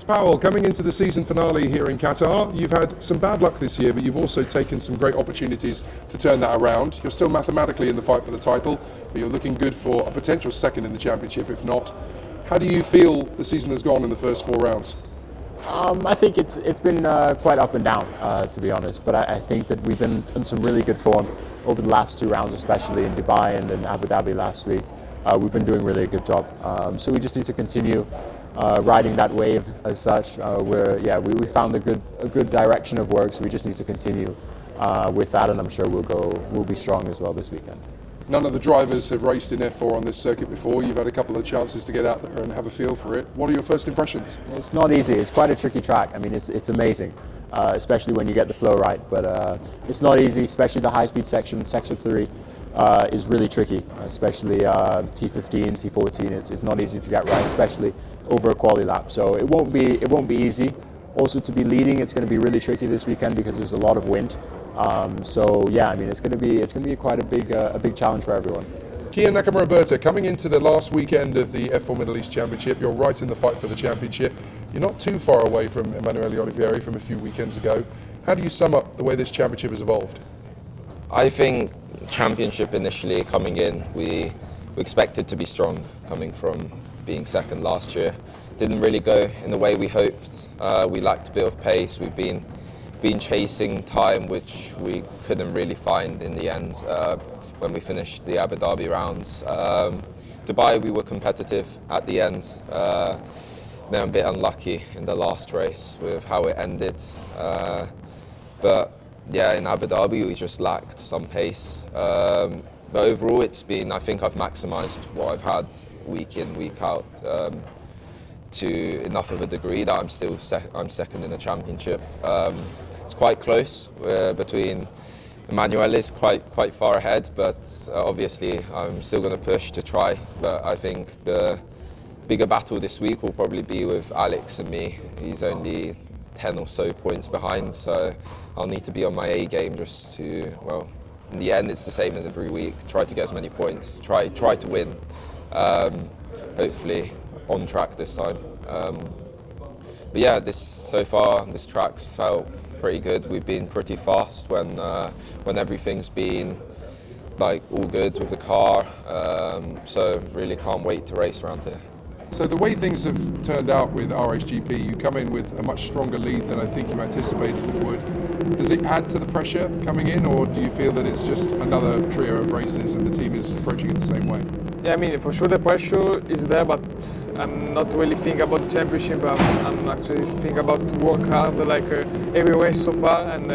Alex Powell, coming into the season finale here in Qatar, you've had some bad luck this year, but you've also taken some great opportunities to turn that around. You're still mathematically in the fight for the title, but you're looking good for a potential second in the championship, if not. How do you feel the season has gone in the first 4 rounds? I think it's been quite up and down, to be honest. But I think that we've been in some really good form over the last 2 rounds, especially in Dubai and in Abu Dhabi last week. We've been doing really a good job. So we just need to continue riding that wave as such. We found a good direction of work, so we just need to continue with that, and I'm sure we'll be strong as well this weekend. None of the drivers have raced in F4 on this circuit before. You've had a couple of chances to get out there and have a feel for it. What are your first impressions? It's not easy. It's quite a tricky track. I mean, it's amazing, especially when you get the flow right. But it's not easy, especially the high-speed section. Section 3 is really tricky, especially T15, T14. It's not easy to get right, especially over a quali lap. So it won't be easy. Also, to be leading, it's going to be really tricky this weekend because there's a lot of wind. So yeah, I mean, it's going to be quite a big challenge for everyone. Kian Nakamura Berta, coming into the last weekend of the F4 Middle East Championship, you're right in the fight for the championship. You're not too far away from Emanuele Olivieri from a few weekends ago. How do you sum up the way this championship has evolved? I think championship initially coming in, we expected to be strong coming from being second last year. Didn't really go in the way we hoped. We lacked a bit of pace. We've been chasing time, which we couldn't really find in the end when we finished the Abu Dhabi rounds. Dubai, we were competitive at the end. Then a bit unlucky in the last race with how it ended. But yeah, in Abu Dhabi, we just lacked some pace. But overall, I think I've maximised what I've had week in, week out. To enough of a degree that I'm second in the championship. It's quite close between Emanuele is quite far ahead, but obviously I'm still going to push to try. But I think the bigger battle this week will probably be with Alex and me. He's only 10 or so points behind, so I'll need to be on my A game just to, well, in the end it's the same as every week. Try to get as many points, try to win. Hopefully on track this time. But yeah, so far this track's felt pretty good. We've been pretty fast when everything's been like all good with the car. So really can't wait to race around here. So the way things have turned out with RHGP, you come in with a much stronger lead than I think you anticipated you would. Does it add to the pressure coming in, or do you feel that it's just another trio of races and the team is approaching it the same way? Yeah, I mean, for sure the pressure is there, but I'm not really thinking about the championship. I'm actually thinking about to work hard, like every race so far, and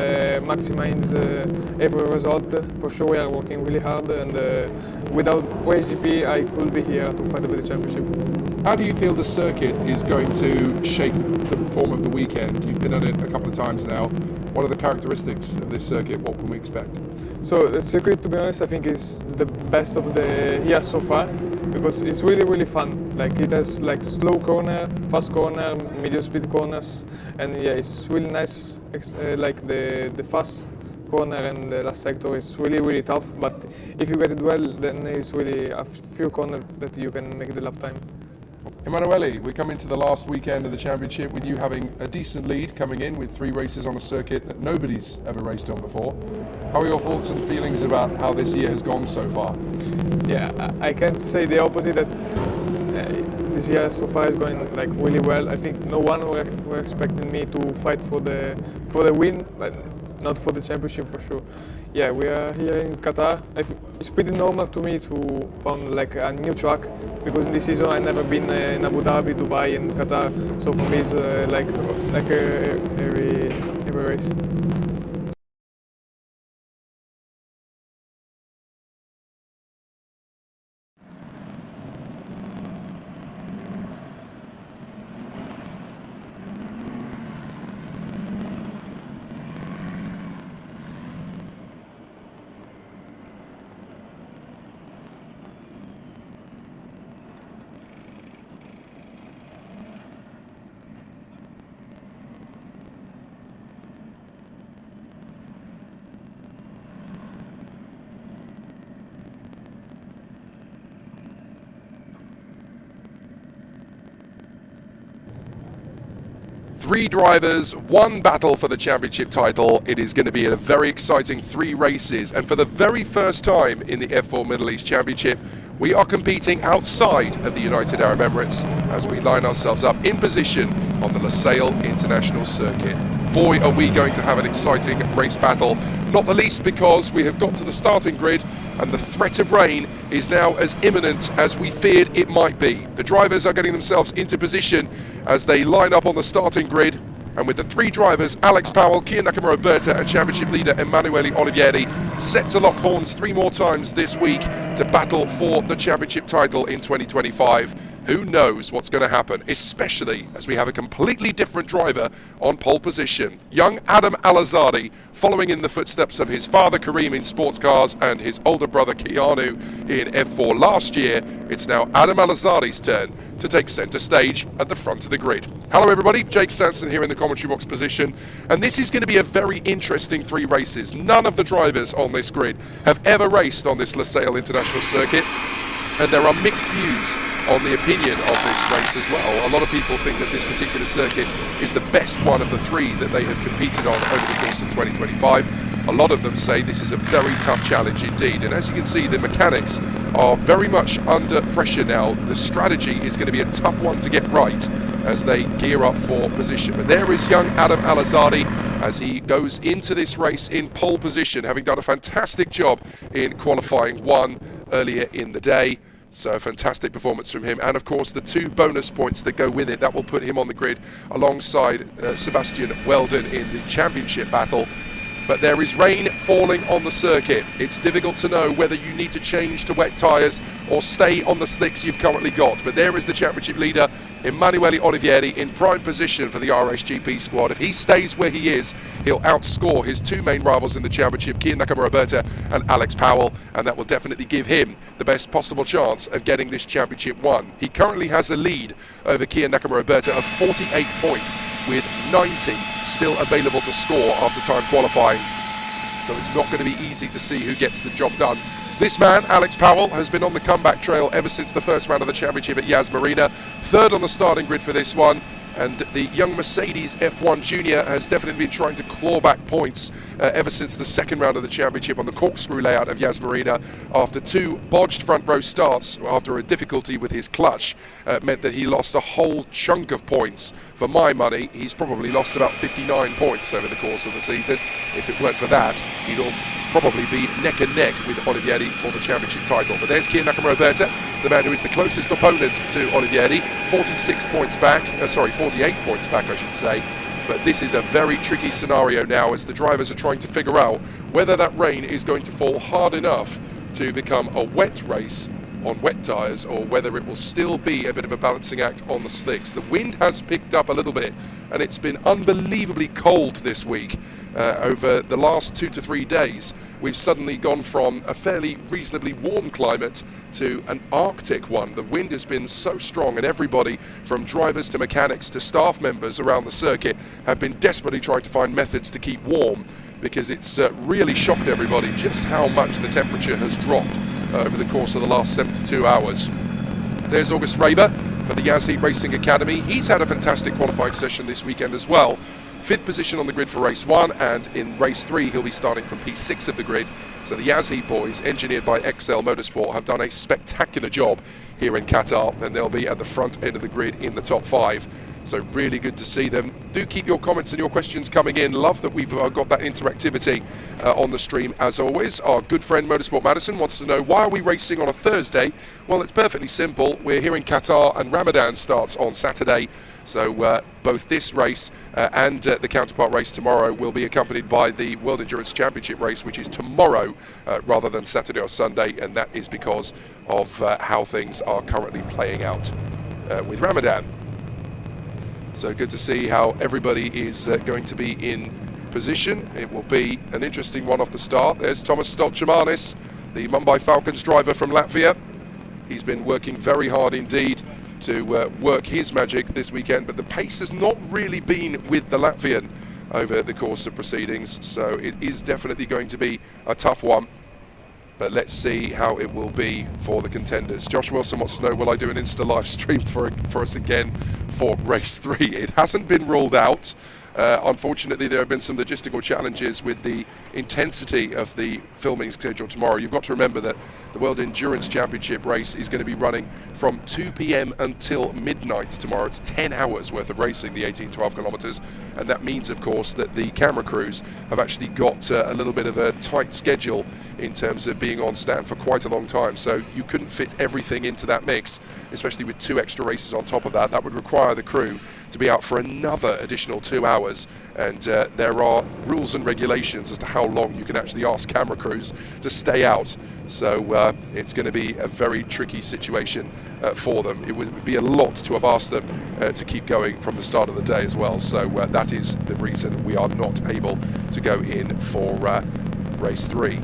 maximize every result. For sure, we are working really hard, and without RHGP, I could be here to fight for the championship. How do you feel the circuit is going to shape the form of the weekend? You've been at it a couple of times now. What are the characteristics of this circuit? What can we expect? So the circuit, to be honest, I think is the best of the year so far because it's really fun. Like it has like slow corner, fast corner, medium speed corners, and yeah, it's really nice. Like the fast corner and the last sector is really tough. But if you get it well, then it's really a few corners that you can make the lap time. Emanuele, we come into the last weekend of the championship with you having a decent lead coming in with 3 races on a circuit that nobody's ever raced on before. How are your thoughts and feelings about how this year has gone so far? Yeah, I can't say the opposite, that this year so far is going like really well. I think no one were expecting me to fight for the win, but not for the championship for sure. Yeah, we are here in Qatar. It's pretty normal to me to find like a new track because in this season I've never been in Abu Dhabi, Dubai, and Qatar. So for me, it's like every race. 3 drivers, 1 battle for the championship title. It is going to be a very exciting 3 races, and for the very first time in the F4 Middle East Championship, we are competing outside of the United Arab Emirates as we line ourselves up in position on the Lusail International Circuit. Boy, are we going to have an exciting race battle, not the least because we have got to the starting grid and the threat of rain is now as imminent as we feared it might be. The drivers are getting themselves into position as they line up on the starting grid, and with the 3 drivers, Alex Powell, Kian Nakamura Berta and championship leader Emanuele Olivieri, set to lock horns 3 more times this week to battle for the championship title in 2025. Who knows what's going to happen, especially as we have a completely different driver on pole position. Young Adam Al-Azadi, following in the footsteps of his father Karim in sports cars and his older brother Keanu in F4 last year. It's now Adam Al-Azadi's turn to take centre stage at the front of the grid. Hello everybody, Jake Sanson here in the commentary box position, and this is going to be a very interesting 3 races. None of the drivers on this grid have ever raced on this Lusail International Circuit, and there are mixed views on the opinion of this race as well. A lot of people think that this particular circuit is the best one of the 3 that they have competed on over the course of 2025. A lot of them say this is a very tough challenge indeed, and as you can see, the mechanics are very much under pressure now. The strategy is going to be a tough one to get right as they gear up for position. But there is young Adam Al-Azadi as he goes into this race in pole position, having done a fantastic job in qualifying 1 earlier in the day. So a fantastic performance from him, and of course the 2 bonus points that go with it, that will put him on the grid alongside Sebastian Weldon in the championship battle. But there is rain falling on the circuit. It's difficult to know whether you need to change to wet tyres or stay on the slicks you've currently got. But there is the championship leader, Emanuele Olivieri, in prime position for the RSGP squad. If he stays where he is, he'll outscore his 2 main rivals in the championship, Kian Nakamura Berta and Alex Powell, and that will definitely give him the best possible chance of getting this championship won. He currently has a lead over Kian Nakamura Berta of 48 points, with 90 still available to score after time qualifying. So it's not going to be easy to see who gets the job done. This man, Alex Powell, has been on the comeback trail ever since the first round of the championship at Yas Marina. 3rd on the starting grid for this one. And the young Mercedes F1 Junior has definitely been trying to claw back points ever since the 2nd round of the championship on the corkscrew layout of Yas Marina. After 2 bodged front row starts, after a difficulty with his clutch, meant that he lost a whole chunk of points. For my money, he's probably lost about 59 points over the course of the season. If it weren't for that, he'd probably be neck and neck with Olivieri for the championship title. But there's Kian Nakamura Berta, the man who is the closest opponent to Olivieri, 48 points back, I should say. But this is a very tricky scenario now as the drivers are trying to figure out whether that rain is going to fall hard enough to become a wet race on wet tyres, or whether it will still be a bit of a balancing act on the slicks. The wind has picked up a little bit, and it's been unbelievably cold this week. Over the last 2 to 3 days, we've suddenly gone from a fairly reasonably warm climate to an Arctic one. The wind has been so strong, and everybody from drivers to mechanics to staff members around the circuit have been desperately trying to find methods to keep warm, because it's really shocked everybody just how much the temperature has dropped over the course of the last 72 hours. There's August Raber for the Yazheed Racing Academy. He's had a fantastic qualifying session this weekend as well. 5th position on the grid for race 1, and in race 3 he'll be starting from P6 of the grid. So the Yazheed boys, engineered by XL Motorsport, have done a spectacular job here in Qatar, and they'll be at the front end of the grid in the top 5. So really good to see them. Do keep your comments and your questions coming in. Love that we've got that interactivity on the stream as always. Our good friend Motorsport Madison wants to know, why are we racing on a Thursday? Well, it's perfectly simple. We're here in Qatar and Ramadan starts on Saturday. So both this race and the counterpart race tomorrow will be accompanied by the World Endurance Championship race, which is tomorrow rather than Saturday or Sunday, and that is because of how things are currently playing out with Ramadan. So good to see how everybody is going to be in position. It will be an interesting one off the start. There's Thomas Stolchemanis, the Mumbai Falcons driver from Latvia. He's been working very hard indeed to work his magic this weekend, but the pace has not really been with the Latvian over the course of proceedings, so it is definitely going to be a tough one. But let's see how it will be for the contenders. Josh Wilson wants to know, will I do an Insta live stream for us again for race 3? It hasn't been ruled out. Unfortunately, there have been some logistical challenges with the intensity of the filming schedule tomorrow. You've got to remember that the World Endurance Championship race is going to be running from 2 p.m. until midnight tomorrow. It's 10 hours worth of racing, the 18-12 kilometers. And that means, of course, that the camera crews have actually got a little bit of a tight schedule in terms of being on stand for quite a long time. So you couldn't fit everything into that mix, especially with 2 extra races on top of that. That would require the crew to be out for another additional 2 hours, and there are rules and regulations as to how long you can actually ask camera crews to stay out. So it's going to be a very tricky situation for them. It would be a lot to have asked them to keep going from the start of the day as well. So that is the reason we are not able to go in for race 3.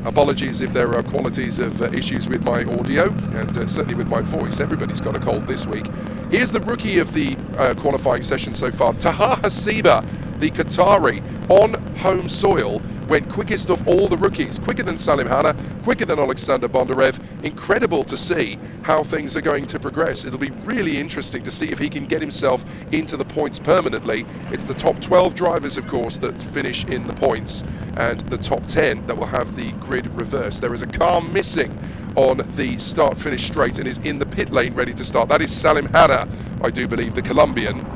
Apologies if there are qualities of issues with my audio, and certainly with my voice. Everybody's got a cold this week. Here's the rookie of the qualifying session so far, Taha Hasiba, the Qatari, on home soil, went quickest of all the rookies, quicker than Salim Hanna, quicker than Alexander Bondarev. Incredible to see how things are going to progress. It'll be really interesting to see if he can get himself into the points permanently. It's the top 12 drivers, of course, that finish in the points, and the top 10 that will have the grid reversed. There is a car missing on the start-finish straight and is in the pit lane ready to start. That is Salim Hanna, I do believe, the Colombian.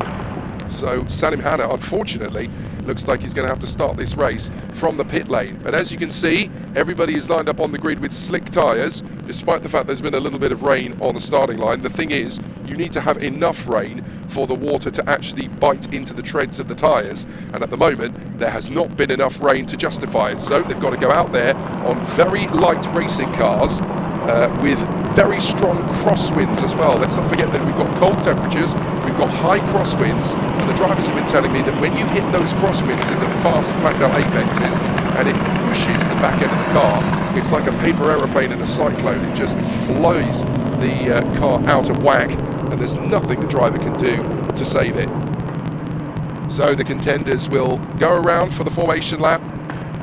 So Salim Hanna, unfortunately, looks like he's going to have to start this race from the pit lane. But as you can see, everybody is lined up on the grid with slick tyres, despite the fact there's been a little bit of rain on the starting line. The thing is, you need to have enough rain for the water to actually bite into the treads of the tyres. And at the moment, there has not been enough rain to justify it. So they've got to go out there on very light racing cars with very strong crosswinds as well. Let's not forget that we've got cold temperatures, we've got high crosswinds, and the drivers have been telling me that when you hit those crosswinds in the fast flat-out apexes and it pushes the back end of the car, it's like a paper aeroplane in a cyclone. It just flies the car out of whack, and there's nothing the driver can do to save it. So the contenders will go around for the formation lap,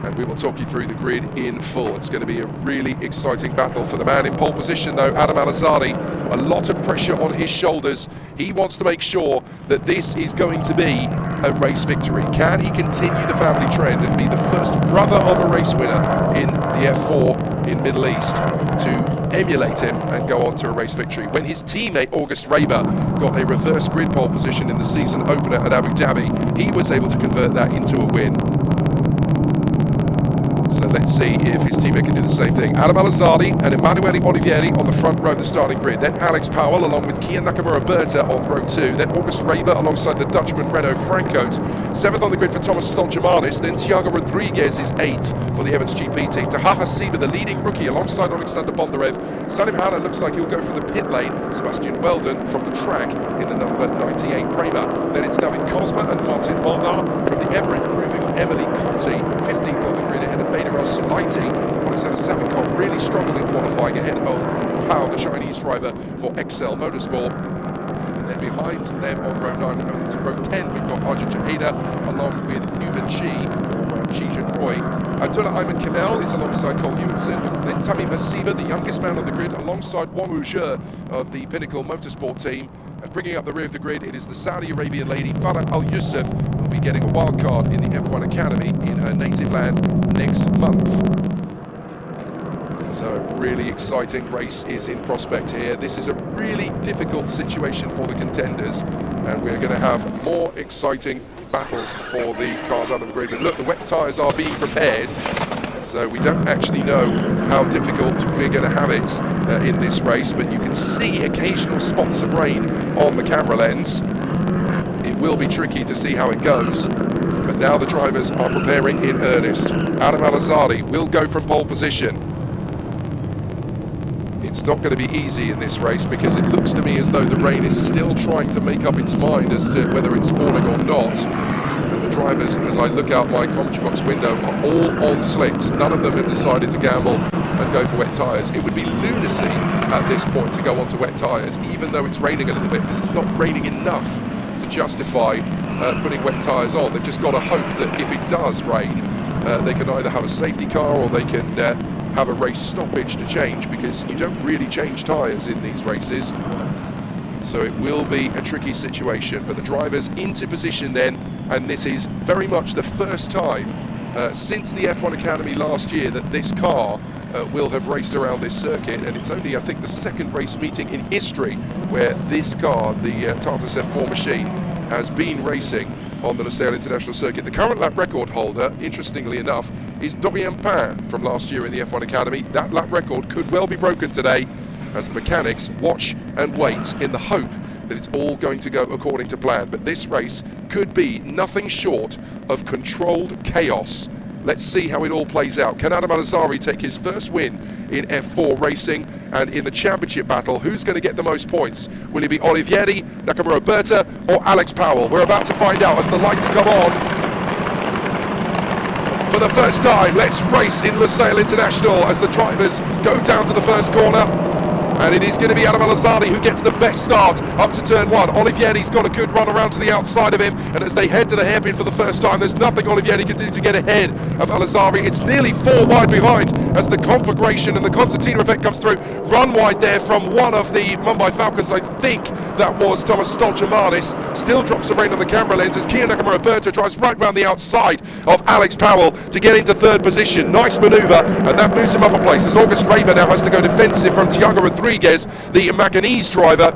and we will talk you through the grid in full. It's going to be a really exciting battle. For the man in pole position, though, Adam Al-Azadi, a lot of pressure on his shoulders. He wants to make sure that this is going to be a race victory. Can he continue the family trend and be the first brother of a race winner in the F4 in Middle East to emulate him and go on to a race victory? When his teammate August Raber got a reverse grid pole position in the season opener at Abu Dhabi, he was able to convert that into a win. So let's see if his teammate can do the same thing. Adam Al-Azadi and Emanuele Olivieri on the front row of the starting grid. Then Alex Powell along with Kian Nakamura Berta on row 2. Then August Raber alongside the Dutchman Renault Francote. 7th on the grid for Thomas Stolgermanis. Then Thiago Rodriguez is 8th for the Evans GP team. Taha Hasiba, the leading rookie, alongside Alexander Bondarev. Salim Hanna looks like he'll go from the pit lane. Sebastian Weldon from the track in the number 98 Prema. Then it's David Cosma and Martin Molnar from the ever-improving Emily Conti. 15th on the grid ahead of Bader Sulaiti. Alexander Savinkov really struggled in qualifying ahead of Powell, the Chinese driver for Excel Motorsport. And then behind them on row 9 and to row 10, we've got Arjun Jaheda along with Newman Chi, or Chi Junroy. Abdullah Ayman Kamel is alongside Cole Hewitson. Then Tamim Hasiba, the youngest man on the grid, alongside Wang Wuzhe of the Pinnacle Motorsport team. And bringing up the rear of the grid, it is the Saudi Arabian lady Farah Al Yusuf, who will be getting a wild card in the F1 Academy in her native land next month. So a really exciting race is in prospect here. This is a really difficult situation for the contenders, and we're going to have more exciting battles for the cars out of the grid. But look, the wet tyres are being prepared, so we don't actually know how difficult we're going to have it in this race, but you can see occasional spots of rain on the camera lens. It will be tricky to see how it goes, but now the drivers are preparing in earnest. Adam Al-Azadi will go from pole position. It's not going to be easy in this race because it looks to me as though the rain is still trying to make up its mind as to whether it's falling or not. And the drivers, as I look out my commentary box window, are all on slicks. None of them have decided to gamble and go for wet tyres. It would be lunacy at this point to go onto wet tyres, even though it's raining a little bit, because it's not raining enough to justify putting wet tyres on. They've just got to hope that if it does rain, they can either have a safety car or they can have a race stoppage to change, because you don't really change tyres in these races. So it will be a tricky situation, but the drivers into position then, and this is very much the first time since the F1 Academy last year that this car will have raced around this circuit, and it's only, I think, the second race meeting in history where this car, the Tartas F4 machine, has been racing on the Lusail International Circuit. The current lap record holder, interestingly enough, is Dorian Pain from last year in the F1 Academy. That lap record could well be broken today, as the mechanics watch and wait in the hope that it's all going to go according to plan. But this race could be nothing short of controlled chaos. Let's see how it all plays out. Can Adam Al-Azhari take his first win in F4 racing? And in the championship battle, who's going to get the most points? Will it be Olivieri, Nakamura Berta, or Alex Powell? We're about to find out as the lights come on. For the first time, let's race in Lusail International as the drivers go down to the first corner. And it is going to be Adam Al-Azhari who gets the best start up to turn one. Olivieri's got a good run around to the outside of him, and as they head to the hairpin for the first time, there's nothing Olivieri can do to get ahead of Al-Azhari. It's nearly 4 wide behind as the conflagration and the concertina effect comes through. Run wide there from one of the Mumbai Falcons, I think that was Thomas Stolchamanis. Still drops the rein on the camera lens as Kian Nakamura Berta drives right round the outside of Alex Powell to get into third position. Nice manoeuvre, and that moves him up a place as August Raber now has to go defensive from Thiago Rodriguez, the Macanese driver.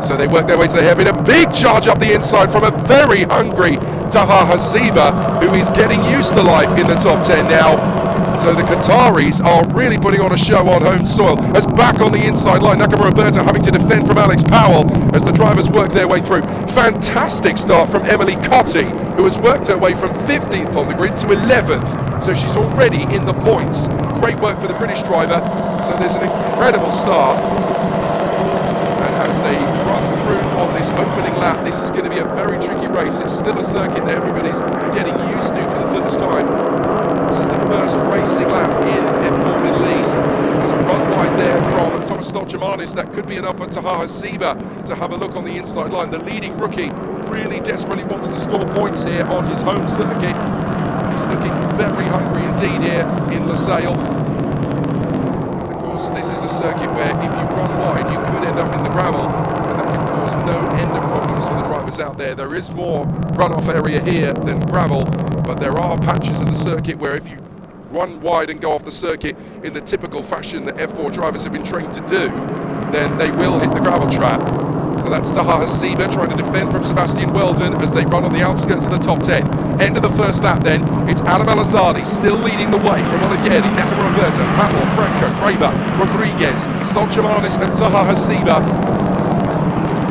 So they work their way to the hairpin. A big charge up the inside from a very hungry Taha Hasiba, who is getting used to life in the top 10 now. So the Qataris are really putting on a show on home soil. As back on the inside line, Nakamura Berta having to defend from Alex Powell as the drivers work their way through. Fantastic start from Emily Cotti, who has worked her way from 15th on the grid to 11th. So she's already in the points. Great work for the British driver. So there's an incredible start. And as they run through on this opening lap, this is going to be a very tricky race. It's still a circuit that everybody's getting used to for the first time. This is the first racing lap in F4 Middle East. There's a run wide there from Thomas Stolchamanis. That could be enough for Taha Hasiba to have a look on the inside line. The leading rookie really desperately wants to score points here on his home circuit. He's looking very hungry indeed here in Lusail. This is a circuit where if you run wide, you could end up in the gravel, and that can cause no end of problems for the drivers out there. There is more runoff area here than gravel, but there are patches of the circuit where if you run wide and go off the circuit in the typical fashion that F4 drivers have been trained to do, then they will hit the gravel trap. So that's Taha Hasiba trying to defend from Sebastian Weldon as they run on the outskirts of the top 10. End of the first lap then, it's Adam Al-Azhari still leading the way from Olivieri, Nakamura Berta, Powell, Franco, Raber, Rodriguez, Stolchamanis and Taha Hasiba.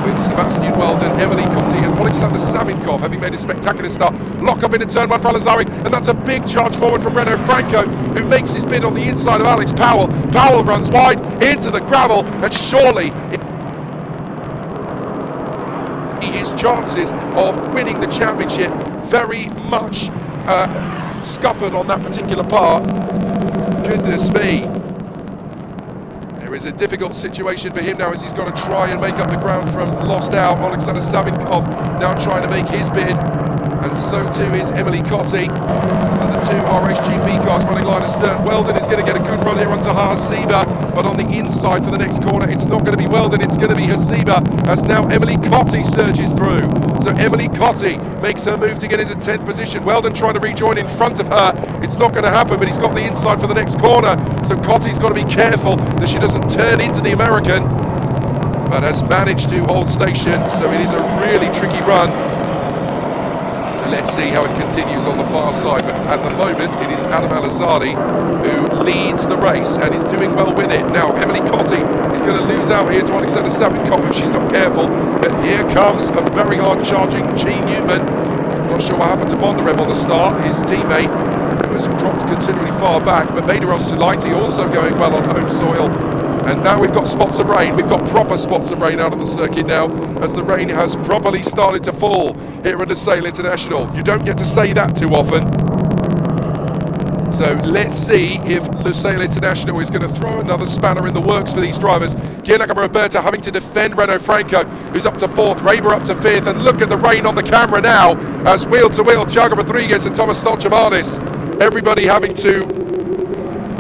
With Sebastian Weldon, Emily Cotti and Alexander Savinkov having made a spectacular start. Lock up into turn one for Al-Azhari, and that's a big charge forward from Renaud Franco, who makes his bid on the inside of Alex Powell. Powell runs wide into the gravel, and surely his chances of winning the championship very much scuppered on that particular part. Goodness me. There is a difficult situation for him now as he's got to try and make up the ground from lost out. Alexander Savinkov now trying to make his bid, and so too is Emily Cotti. So the two RHGP cars running line astern. Weldon is going to get a good run here on Taha Hasiba, but on the inside for the next corner, it's not going to be Weldon, it's going to be Hasiba, as now Emily Cotti surges through. So Emily Cotti makes her move to get into 10th position. Weldon trying to rejoin in front of her. It's not going to happen, but he's got the inside for the next corner. So Cotti's got to be careful that she doesn't turn into the American, but has managed to hold station. So it is a really tricky run. So let's see how it continues on the far side. But at the moment, it is Adam Al-Azhari who leads the race and is doing well with it. Now, Emily Cotti is going to lose out here to Alexander Savinkov if she's not careful. But here comes a very hard charging G. Newman. Not sure what happened to Bondarev on the start, his teammate, who has dropped considerably far back. But Bader Sulaiti also going well on home soil. And now we've got spots of rain. We've got proper spots of rain out on the circuit now, as the rain has properly started to fall here at Lusail International. You don't get to say that too often. So let's see if Lusail International is going to throw another spanner in the works for these drivers. Kian Nakamura Berta having to defend Renaud Franco, who's up to 4th, Raber up to 5th, and look at the rain on the camera now, as wheel to wheel, Thiago Rodriguez and Thomas Stolchamanis, everybody having to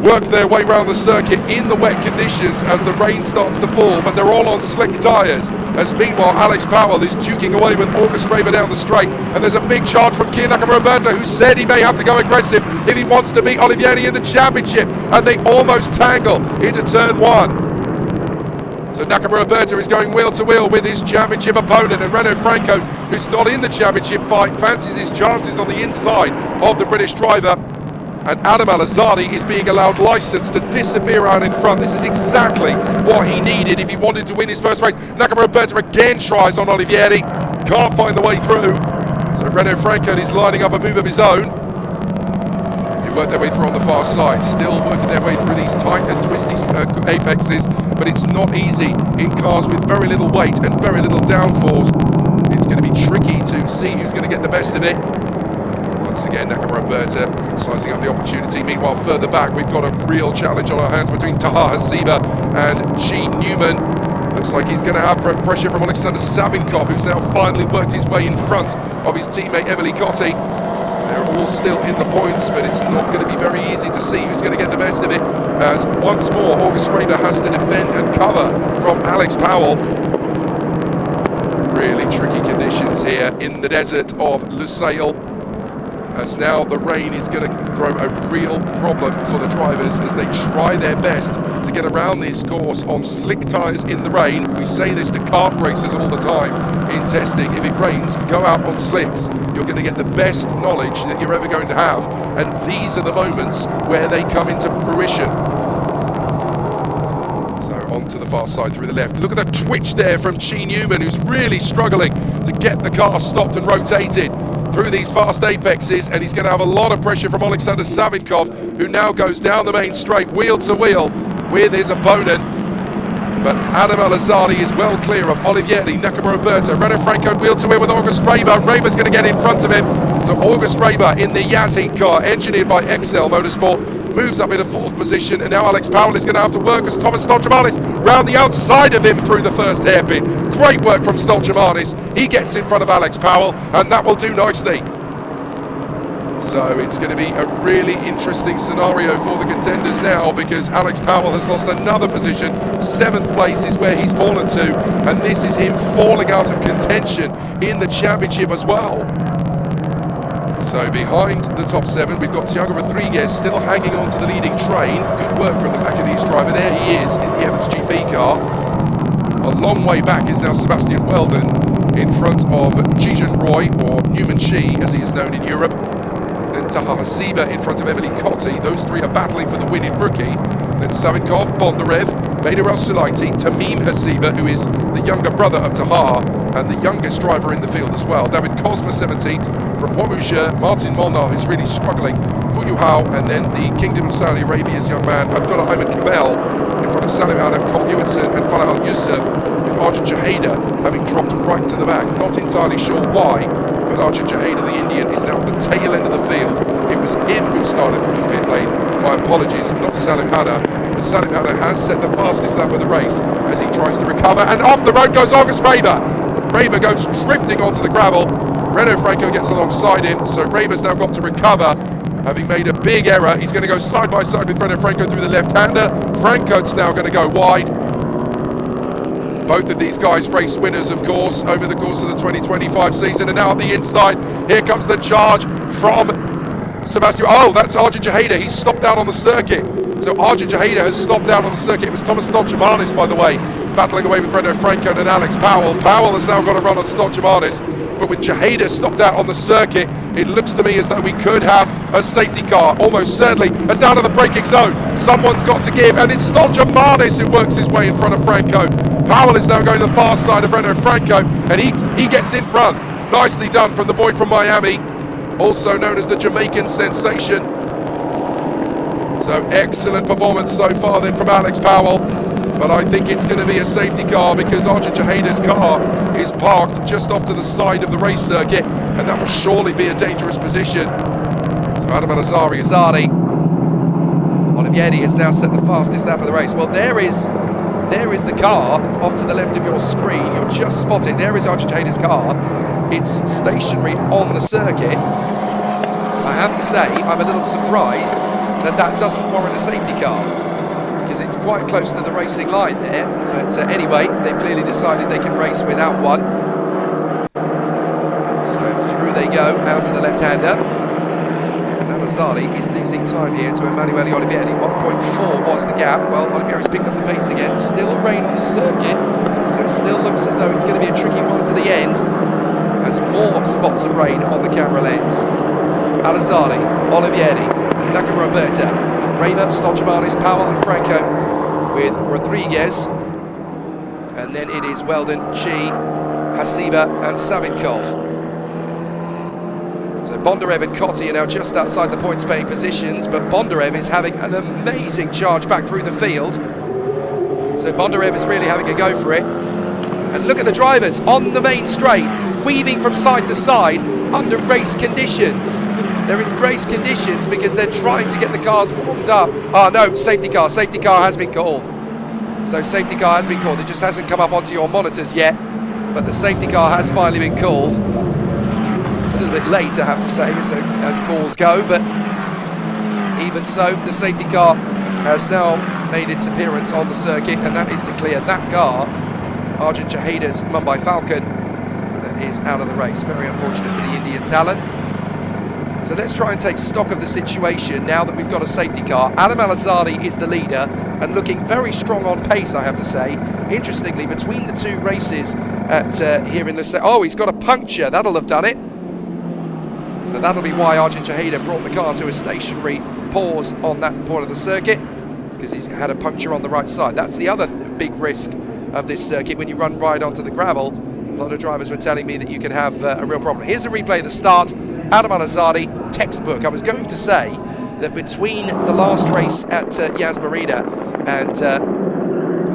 work their way around the circuit in the wet conditions as the rain starts to fall, but they're all on slick tyres. As meanwhile, Alex Powell is duking away with August Raber down the straight, and there's a big charge from Kian Nakamura Berta, who said he may have to go aggressive if he wants to beat Olivieri in the championship, and they almost tangle into turn 1. So Nakamura Berta is going wheel to wheel with his championship opponent, and Renaud Franco, who's not in the championship fight, fancies his chances on the inside of the British driver. And Adam Al-Azadi is being allowed license to disappear out in front. This is exactly what he needed if he wanted to win his first race. Nakamura Berta again tries on Olivieri, can't find the way through. So Renaud Franco is lining up a move of his own. They work their way through on the far side, still working their way through these tight and twisty apexes, but it's not easy in cars with very little weight and very little downforce. It's going to be tricky to see who's going to get the best of it. Once again, Nakamura Berta sizing up the opportunity. Meanwhile, further back, we've got a real challenge on our hands between Taha Hasiba and Gene Newman. Looks like he's going to have pressure from Alexander Savinkov, who's now finally worked his way in front of his teammate Emily Cotti. They're all still in the points, but it's not going to be very easy to see who's going to get the best of it, as once more August Raber has to defend and cover from Alex Powell. Really tricky conditions here in the desert of Lusail, as now the rain is going to throw a real problem for the drivers as they try their best to get around this course on slick tyres in the rain. We say this to kart racers all the time in testing: if it rains, go out on slicks. You're going to get the best knowledge that you're ever going to have, and these are the moments where they come into fruition. So on to the far side through the left. Look at the twitch there from Gene Newman, who's really struggling to get the car stopped and rotated through these fast apexes, and he's going to have a lot of pressure from Alexander Savinkov, who now goes down the main straight wheel to wheel with his opponent. But Adam Al-Azadi is well clear of Olivieri, Nakamura Berta, Renaud Franco wheel to wheel with August Raber. Raber's going to get in front of him. So August Raber in the Yazheat car, engineered by XL Motorsport, moves up into 4th position, and now Alex Powell is going to have to work as Thomas Stolchamanis round the outside of him through the first hairpin. Great work from Stolchamanis. He gets in front of Alex Powell, and that will do nicely. So it's going to be a really interesting scenario for the contenders now, because Alex Powell has lost another position. 7th place is where he's fallen to, and this is him falling out of contention in the championship as well. So behind the top 7, we've got Thiago Rodriguez still hanging on to the leading train. Good work from the Macanese driver. There he is in the Evans GP car. A long way back is now Sebastian Weldon in front of Jijan Roy, or Newman Chi as he is known in Europe. Then Taha Hasiba in front of Emily Cotti. Those three are battling for the win in rookie. Then Savinkov, Bondarev, Bader El-Sulaiti, Tamim Hasiba, who is the younger brother of Taha and the youngest driver in the field as well. David Kozma 17th from Wamouja, Martin Molnar, who's really struggling, Fuyuhao, and then the Kingdom of Saudi Arabia's young man Abdullah Ahmed Kamel in front of Salim Adam, Cole Hewitson and Falah Al-Yusuf, with Arjun Jaheda having dropped right to the back. Not entirely sure why, but Arjun Jaheda, the Indian, is now at the tail end of the field. It was him who started from the pit lane. My apologies, not Salim Hada. But Salim Hada has set the fastest lap of the race as he tries to recover, and off the road goes August Raber. Raber goes drifting onto the gravel. Renaud Franco gets alongside him, so Raber's now got to recover, having made a big error. He's going to go side by side with Renaud Franco through the left-hander. Franco's now going to go wide. Both of these guys race winners, of course, over the course of the 2025 season. And now on the inside, here comes the charge from Sebastian. Oh, that's Arjun Jaheda. He's stopped out on the circuit. So Arjun Jaheda has stopped out on the circuit. It was Thomas Stolchamanis, by the way, battling away with Renaud Franco and Alex Powell. Powell has now got a run on Stolchamanis, but with Jaheda stopped out on the circuit, it looks to me as though we could have a safety car, almost certainly, as down to the braking zone. Someone's got to give, and it's Stolchamanis who works his way in front of Franco. Powell is now going to the far side of Renaud Franco, and he gets in front. Nicely done from the boy from Miami, also known as the Jamaican sensation. So excellent performance so far then from Alex Powell, but I think it's going to be a safety car because Arjun Jaheda's car is parked just off to the side of the race circuit, and that will surely be a dangerous position. So Adam Al-Azadi, Olivieri has now set the fastest lap of the race. Well, there is the car off to the left of your screen. You're just spotted. There is Arjun Jaheda's car. It's stationary on the circuit. I have to say, I'm a little surprised then that doesn't warrant a safety car, because it's quite close to the racing line there. But anyway, they've clearly decided they can race without one. So through they go, out to the left-hander. Alazzari is losing time here to Emanuele Olivieri. 1.4 was the gap. Well, Olivieri's picked up the pace again. Still rain on the circuit, so it still looks as though it's going to be a tricky one to the end. Has more spots of rain on the camera lens. Alazzari, Olivieri, Nakamura Berta, Raymer, Stolchamanis, Powell and Franco with Rodriguez. And then it is Weldon, Chi, Hasiba and Savinkov. So Bondarev and Cotti are now just outside the points-paying positions, but Bondarev is having an amazing charge back through the field. So Bondarev is really having a go for it. And look at the drivers on the main straight, weaving from side to side under race conditions. They're in race conditions because they're trying to get the cars warmed up. Oh no, safety car has been called. So safety car has been called. It just hasn't come up onto your monitors yet, but the safety car has finally been called. A little bit late, I have to say, as calls go, but even so, the safety car has now made its appearance on the circuit, and that is to clear that car, Arjun Chahida's Mumbai Falcon, that is out of the race. Very unfortunate for the Indian talent. So let's try and take stock of the situation now that we've got a safety car. Adam Alazzari is the leader and looking very strong on pace, I have to say. Interestingly, between the two races at here in Lusail, oh, he's got a puncture, that'll have done it. So that'll be why Arjun Chahida brought the car to a stationary pause on that point of the circuit. It's because he's had a puncture on the right side. That's the other big risk of this circuit when you run right onto the gravel. A lot of drivers were telling me that you can have a real problem. Here's a replay of the start. Adam Alazzari, textbook. I was going to say that between the last race at Yas Marina and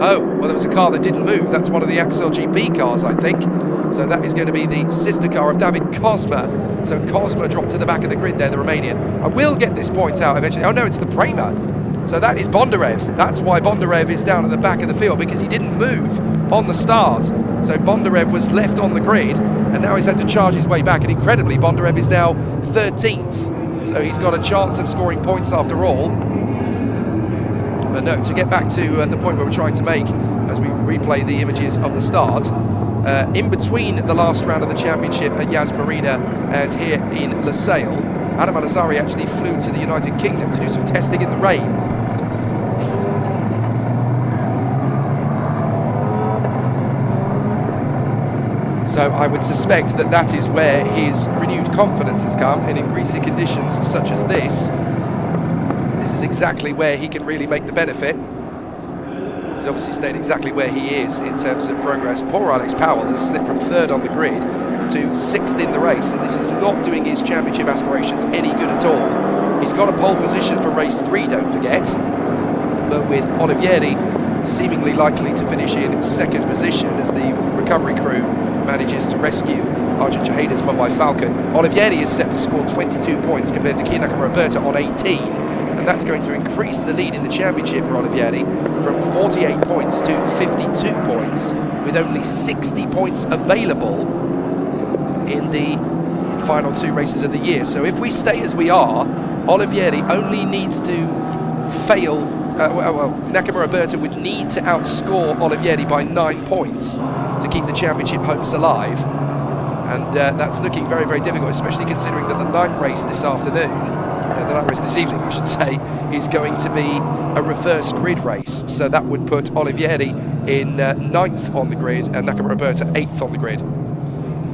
oh, well, there was a car that didn't move. That's one of the Axel GP cars, I think. So that is going to be the sister car of David Kozma. So Kozma dropped to the back of the grid there, the Romanian. I will get this point out eventually. Oh no, it's the Prema. So that is Bondarev. That's why Bondarev is down at the back of the field, because he didn't move on the start. So Bondarev was left on the grid, and now he's had to charge his way back. And incredibly, Bondarev is now 13th. So he's got a chance of scoring points after all. But no, to get back to the point where we're trying to make as we replay the images of the start, in between the last round of the championship at Yas Marina and here in Lusail, Adam Alazzari actually flew to the United Kingdom to do some testing in the rain. So I would suspect that that is where his renewed confidence has come, and in greasy conditions such as this is exactly where he can really make the benefit. He's obviously stayed exactly where he is in terms of progress. Poor Alex Powell has slipped from 3rd on the grid to 6th in the race, and this is not doing his championship aspirations any good at all. He's got a pole position for race 3, don't forget, but with Olivieri seemingly likely to finish in 2nd position as the recovery crew manages to rescue Arjun Chahida's Mumbai Falcon. Olivieri is set to score 22 points compared to Kian Nakamura Berta on 18. And that's going to increase the lead in the championship for Olivieri from 48 points to 52 points, with only 60 points available in the final 2 races of the year. So if we stay as we are, Olivieri only needs to fail, Nakamura Berta would need to outscore Olivieri by 9 points to keep the championship hopes alive. And that's looking very, very difficult, especially considering that the night race this afternoon, the night race this evening, I should say, is going to be a reverse grid race. So that would put Olivieri in 9th on the grid and Nakamura Berta 8th on the grid.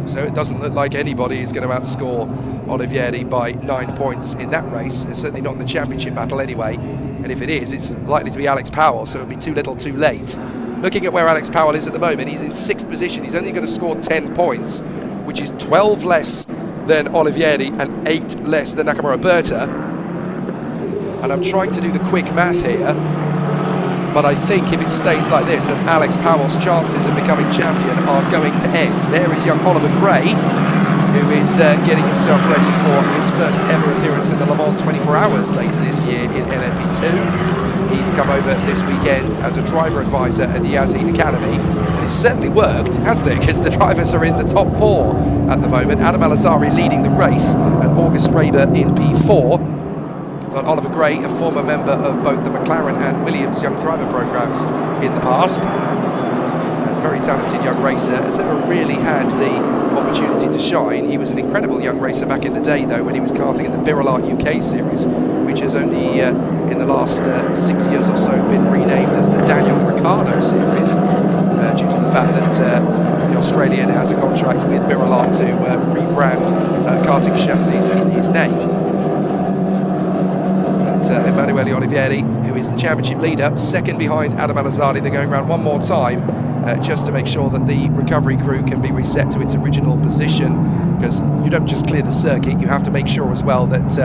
So it doesn't look like anybody is going to outscore Olivieri by 9 points in that race. It's certainly not in the championship battle anyway. And if it is, it's likely to be Alex Powell, so it'll be too little too late. Looking at where Alex Powell is at the moment, he's in 6th position. He's only going to score 10 points, which is 12 less than Olivieri and 8 less than Nakamura Berta. And I'm trying to do the quick math here, but I think if it stays like this, then Alex Powell's chances of becoming champion are going to end. There is young Oliver Gray, who is getting himself ready for his first ever appearance in the Le Mans 24 Hours later this year in LMP2. He's come over this weekend as a driver advisor at the Yazid Academy, and it's certainly worked, hasn't it? Because the drivers are in the top 4 at the moment. Adam Alazzari leading the race, and August Raber in P4. Got Oliver Gray, a former member of both the McLaren and Williams young driver programs in the past. A very talented young racer, has never really had the opportunity to shine. He was an incredible young racer back in the day, though, when he was karting in the Birolart UK series, which has only in the last 6 years or so been renamed as the Daniel Ricciardo series, due to the fact that the Australian has a contract with Birolart to rebrand karting chassis in his name. Emanuele Olivieri, who is the championship leader, second behind Adam Alazzardi. They're going around one more time just to make sure that the recovery crew can be reset to its original position, because you don't just clear the circuit, you have to make sure as well that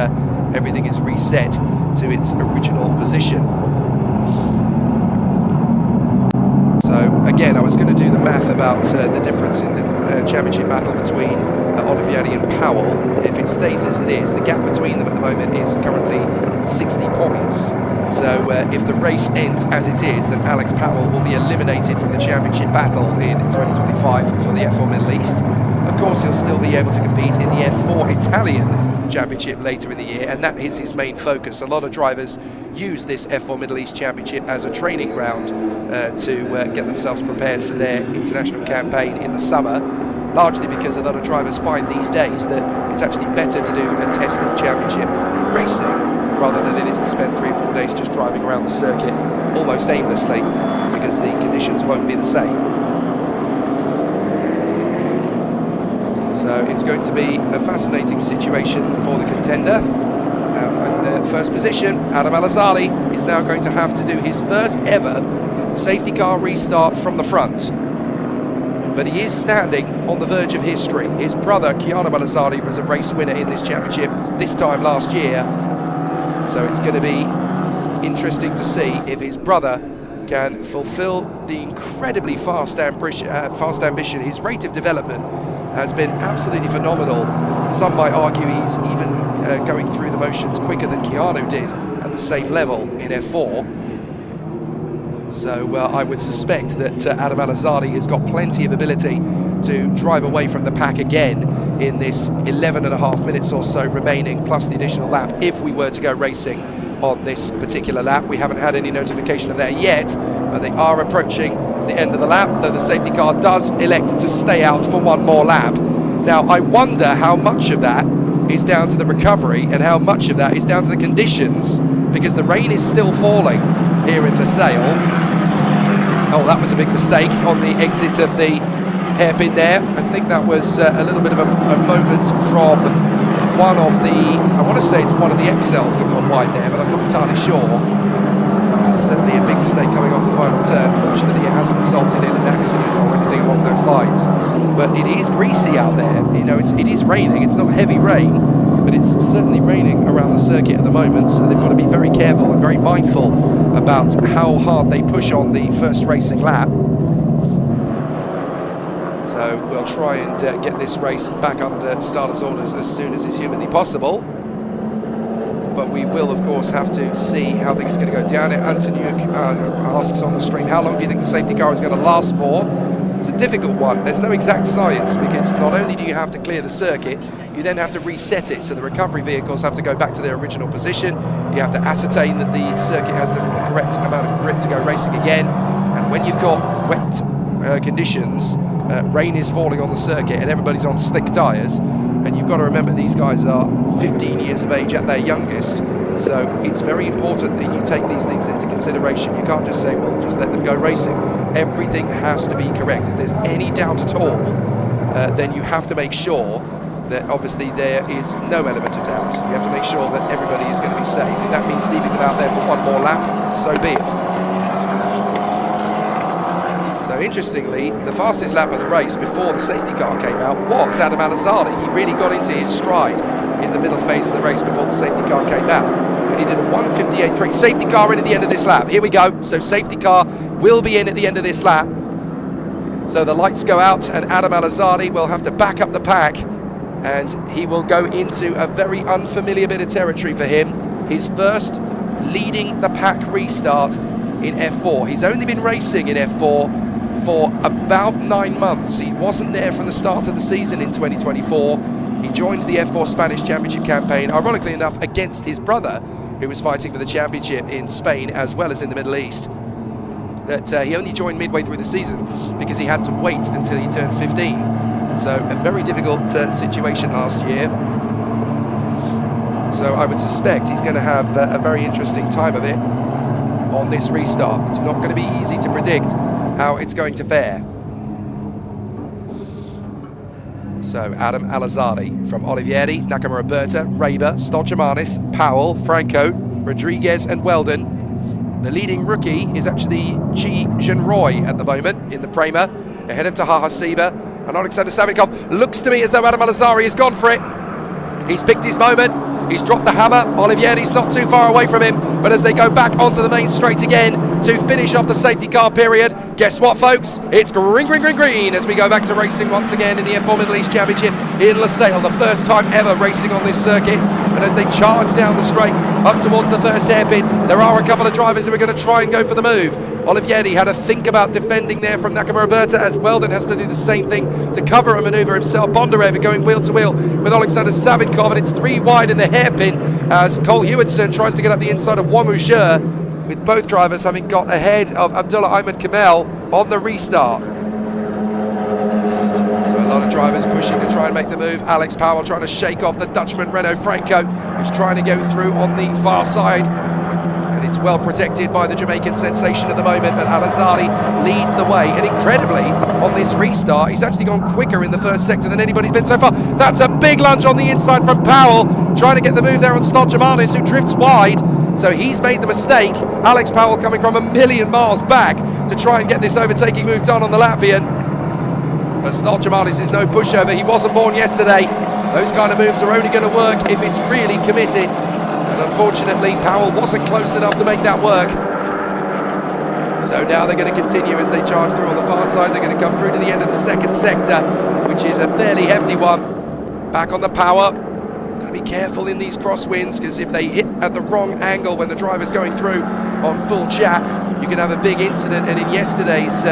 everything is reset to its original position. So again, I was going to do the math about the difference in the championship battle between Olivieri and Powell. If it stays as it is, the gap between them at the moment is currently 60 points. So if the race ends as it is, then Alex Powell will be eliminated from the championship battle in 2025 for the F4 Middle East. Of course, he'll still be able to compete in the F4 Italian Championship later in the year, and that is his main focus. A lot of drivers use this F4 Middle East Championship as a training ground to get themselves prepared for their international campaign in the summer, largely because a lot of drivers find these days that it's actually better to do a testing championship racing rather than it is to spend 3 or 4 days just driving around the circuit almost aimlessly, because the conditions won't be the same. So it's going to be a fascinating situation for the contender. In first position, Adam Alazzardi is now going to have to do his first ever safety car restart from the front. But he is standing on the verge of history. His brother, Kian Nakamura, was a race winner in this championship this time last year. So it's going to be interesting to see if his brother can fulfill the incredibly fast ambition. His rate of development has been absolutely phenomenal. Some might argue he's even going through the motions quicker than Keanu did at the same level in F4. So I would suspect that Adam Alazzardi has got plenty of ability to drive away from the pack again in this 11.5 minutes or so remaining, plus the additional lap if we were to go racing on this particular lap. We haven't had any notification of that yet, but they are approaching the end of the lap, though the safety car does elect to stay out for one more lap. Now, I wonder how much of that is down to the recovery and how much of that is down to the conditions, because the rain is still falling here in Lusail. Oh, that was a big mistake on the exit of the hairpin there. I think that was a little bit of a moment from one of the, I want to say it's one of the XLs that got wide there, but I'm not entirely sure. Certainly a big mistake coming off the final turn. Fortunately, it hasn't resulted in an accident or anything along those lines. But it is greasy out there. You know, it is raining. It's not heavy rain, but it's certainly raining around the circuit at the moment. So they've got to be very careful and very mindful about how hard they push on the first racing lap. So we'll try and get this race back under starters' orders as soon as is humanly possible. But we will, of course, have to see how things are going to go down. Antoniuk asks on the stream, how long do you think the safety car is going to last for? It's a difficult one. There's no exact science, because not only do you have to clear the circuit, you then have to reset it. So the recovery vehicles have to go back to their original position. You have to ascertain that the circuit has the correct amount of grip to go racing again. And when you've got wet conditions, rain is falling on the circuit and everybody's on slick tyres, and you've got to remember these guys are 15 years of age at their youngest, so it's very important that you take these things into consideration. You can't just say, well, just let them go racing. Everything has to be correct. If there's any doubt at all, then you have to make sure that obviously there is no element of doubt. You have to make sure that everybody is going to be safe. If that means leaving them out there for one more lap, so be it. So interestingly, the fastest lap of the race before the safety car came out was Adam Alazzardi. He really got into his stride in the middle phase of the race before the safety car came out, and he did a 1:58.3. Safety car in at the end of this lap. Here we go. So safety car will be in at the end of this lap. So the lights go out and Adam Alazzardi will have to back up the pack, and he will go into a very unfamiliar bit of territory for him. His first leading the pack restart in F4. He's only been racing in F4 for about 9 months. He wasn't there from the start of the season in 2024. He joined the F4 Spanish Championship campaign, ironically enough, against his brother, who was fighting for the championship in Spain as well as in the Middle East. That he only joined midway through the season because he had to wait until he turned 15. So a very difficult situation last year. So I would suspect he's going to have a very interesting time of it on this restart. It's not going to be easy to predict how it's going to fare. So Adam Alazzari from Olivieri, Nakamura Berta, Raber, Stolchamanis, Powell, Franco, Rodriguez and Weldon. The leading rookie is actually Chi Zhenroy at the moment in the Prema, ahead of Taha Hasiba, and Alexander Savinkov. Looks to me as though Adam Alazzari has gone for it. He's picked his moment. He's dropped the hammer. Olivieri's not too far away from him, but as they go back onto the main straight again to finish off the safety car period, guess what, folks? It's green, green, green, green as we go back to racing once again in the F4 Middle East Championship in Lusail, the first time ever racing on this circuit. And as they charge down the straight up towards the first hairpin, there are a couple of drivers who are going to try and go for the move. Olivieri had to think about defending there from Nakamura Berta, as Weldon has to do the same thing to cover a manoeuvre himself. Bondarev going wheel to wheel with Alexander Savinkov, and it's 3 wide in the hairpin as Cole Hewitson tries to get up the inside of Wamujur, with both drivers having got ahead of Abdullah Ahmed Kamel on the restart. So a lot of drivers pushing to try and make the move. Alex Powell trying to shake off the Dutchman Renault Franco, who's trying to go through on the far side. And it's well protected by the Jamaican sensation at the moment, but Alazzari leads the way. And incredibly, on this restart, he's actually gone quicker in the first sector than anybody's been so far. That's a big lunge on the inside from Powell, trying to get the move there on Stolchamanis, who drifts wide. So he's made the mistake. Alex Powell coming from a million miles back to try and get this overtaking move done on the Latvian. But Stolchamanis is no pushover. He wasn't born yesterday. Those kind of moves are only going to work if it's really committed. And unfortunately, Powell wasn't close enough to make that work. So now they're going to continue as they charge through on the far side. They're going to come through to the end of the second sector, which is a fairly hefty one. Back on the power. Got to be careful in these crosswinds, because if they hit at the wrong angle when the driver's going through on full chat, you can have a big incident. And in yesterday's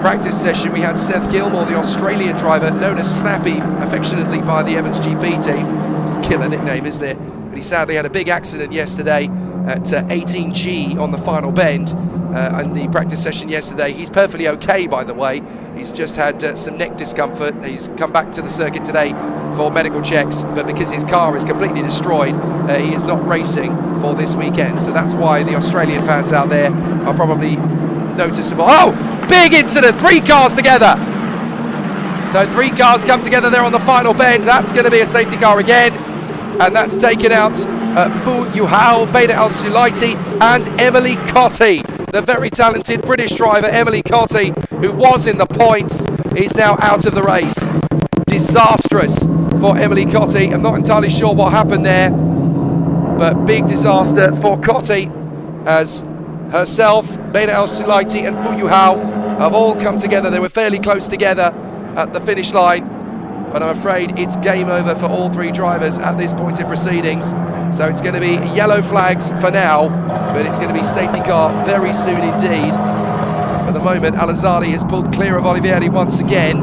practice session, we had Seth Gilmore, the Australian driver, known as Snappy affectionately by the Evans GP team. It's a killer nickname, isn't it? But he sadly had a big accident yesterday at 18G on the final bend in the practice session yesterday. He's perfectly okay, by the way. He's just had some neck discomfort. He's come back to the circuit today for medical checks, but because his car is completely destroyed, he is not racing for this weekend. So that's why the Australian fans out there are probably noticeable. Oh, big incident, 3 cars together. So 3 cars come together there on the final bend. That's going to be a safety car again, and that's taken out Fu Yuhao, Beda Al Sulaiti and Emily Cotti. The very talented British driver Emily Cotti, who was in the points, is now out of the race. Disastrous for Emily Cotti. I'm not entirely sure what happened there, but big disaster for Cotti, as herself, Beda El Sulaiti and Fu Yuhao have all come together. They were fairly close together at the finish line, but I'm afraid it's game over for all 3 drivers at this point in proceedings. So it's going to be yellow flags for now, but it's going to be safety car very soon indeed. For the moment, Alazzari has pulled clear of Olivieri once again,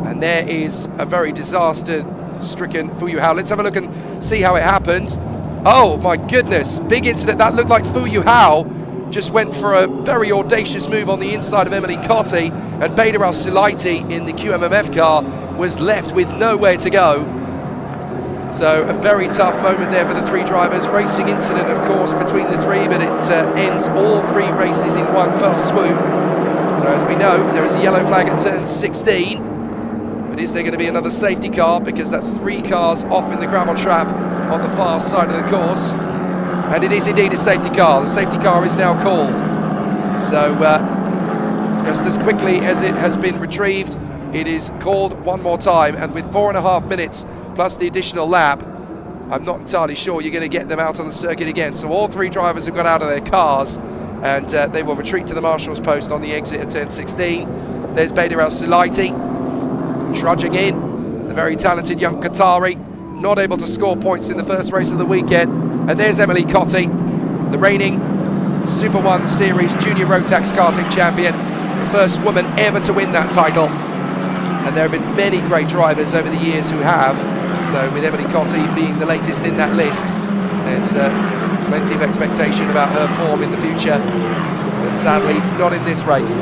and there is a very disaster-stricken Fu Yuhao. Let's have a look and see how it happened. Oh my goodness, big incident. That looked like Fu Yuhao just went for a very audacious move on the inside of Emily Cotti, and Beda Al Sulaiti in the QMMF car was left with nowhere to go. So a very tough moment there for the 3 drivers. Racing incident, of course, between the 3, but it ends all 3 races in one fell swoop. So as we know, there is a yellow flag at turn 16. But is there going to be another safety car? Because that's 3 cars off in the gravel trap on the far side of the course. And it is indeed a safety car. The safety car is now called. So just as quickly as it has been retrieved, it is called one more time. And with 4.5 minutes plus the additional lap, I'm not entirely sure you're going to get them out on the circuit again. So all 3 drivers have got out of their cars, and they will retreat to the marshal's post on the exit of turn 16. There's Beda El Sulaiti trudging in, the very talented young Qatari, not able to score points in the first race of the weekend. And there's Emily Cotti, the reigning Super 1 Series Junior Rotax karting champion, the first woman ever to win that title. And there have been many great drivers over the years who have. So with Emily Cotti being the latest in that list, there's There's plenty of expectation about her form in the future, but sadly not in this race.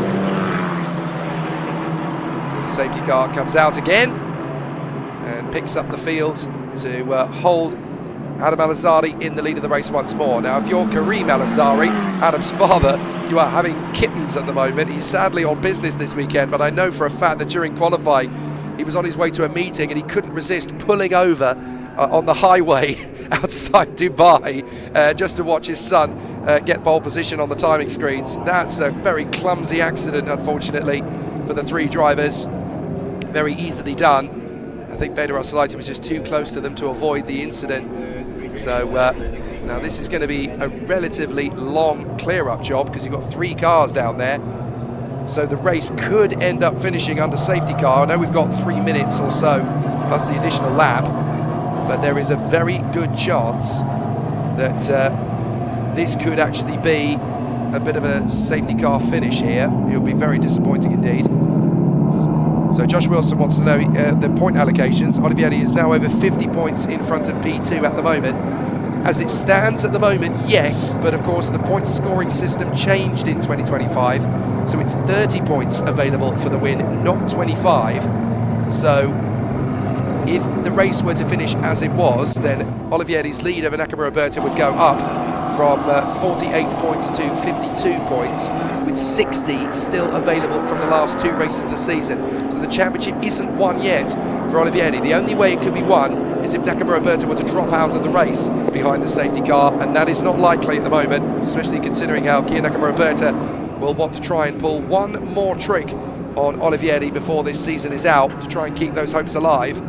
So the safety car comes out again and picks up the field to hold Adam Al-Azhari in the lead of the race once more. Now, if you're Karim Al-Azhari, Adam's father, you are having kittens at the moment. He's sadly on business this weekend, but I know for a fact that during qualifying, he was on his way to a meeting and he couldn't resist pulling over on the highway outside Dubai just to watch his son get pole position on the timing screens. That's a very clumsy accident, unfortunately, for the three drivers. Very easily done. I think Bader Al-Salati was just too close to them to avoid the incident. So now this is going to be a relatively long clear-up job because you've got three cars down there. So the race could end up finishing under safety car. I know we've got 3 minutes or so plus the additional lap, but there is a very good chance that this could actually be a bit of a safety car finish here. It'll be very disappointing indeed. So Josh Wilson wants to know the point allocations. Olivieri is now over 50 points in front of P2 at the moment. As it stands at the moment, yes, but of course the point scoring system changed in 2025, so it's 30 points available for the win, not 25. So if the race were to finish as it was, then Olivieri's lead over Nakamura Berta would go up from 48 points to 52 points, with 60 still available from the last two races of the season. So the championship isn't won yet for Olivieri. The only way it could be won is if Nakamura Berta were to drop out of the race behind the safety car, and that is not likely at the moment, especially considering how Kian Nakamura Berta will want to try and pull one more trick on Olivieri before this season is out to try and keep those hopes alive.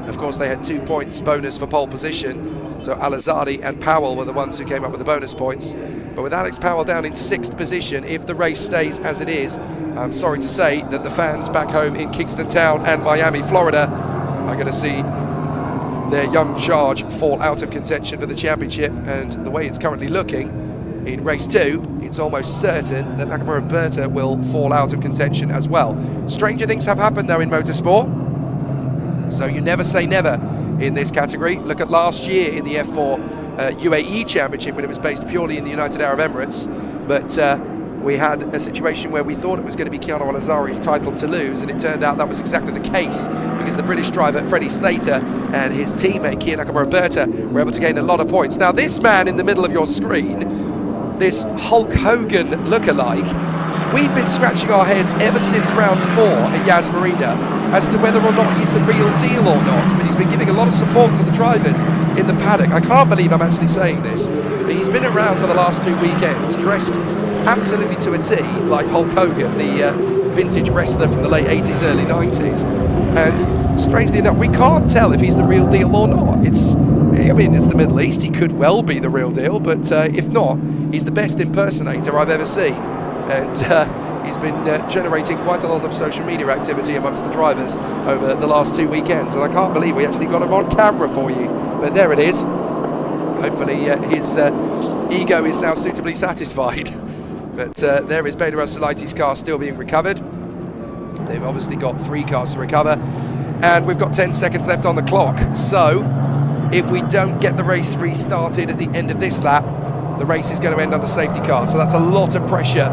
Of course, they had 2 points bonus for pole position, so Al-Azhari and Powell were the ones who came up with the bonus points. But with Alex Powell down in 6th position, if the race stays as it is, I'm sorry to say that the fans back home in Kingston Town and Miami, Florida, are going to see their young charge fall out of contention for the championship. And the way it's currently looking in race 2, it's almost certain that Nakamura Berta will fall out of contention as well. Stranger things have happened though in motorsport, so you never say never in this category. Look at last year in the F4 UAE Championship when it was based purely in the United Arab Emirates, but we had a situation where we thought it was going to be Kian Al-Azhari's title to lose, and it turned out that was exactly the case because the British driver Freddie Slater and his teammate Kian Nakamura Berta were able to gain a lot of points. Now this man in the middle of your screen, this Hulk Hogan lookalike, we've been scratching our heads ever since round 4 at Yas Marina as to whether or not he's the real deal or not, but he's been giving a lot of support to the drivers in the paddock. I can't believe I'm actually saying this, but he's been around for the last 2 weekends dressed absolutely to a T like Hulk Hogan, the vintage wrestler from the late 80s, early 90s. And strangely enough, we can't tell if he's the real deal or not. It's the Middle East, he could well be the real deal, but if not, he's the best impersonator I've ever seen. And he's been generating quite a lot of social media activity amongst the drivers over the last 2 weekends, and I can't believe we actually got him on camera for you, but there it is. Hopefully his ego is now suitably satisfied. But there is Bader Al-Salati's car still being recovered. They've obviously got 3 cars to recover, and we've got 10 seconds left on the clock. So if we don't get the race restarted at the end of this lap, the race is going to end under safety car. So that's a lot of pressure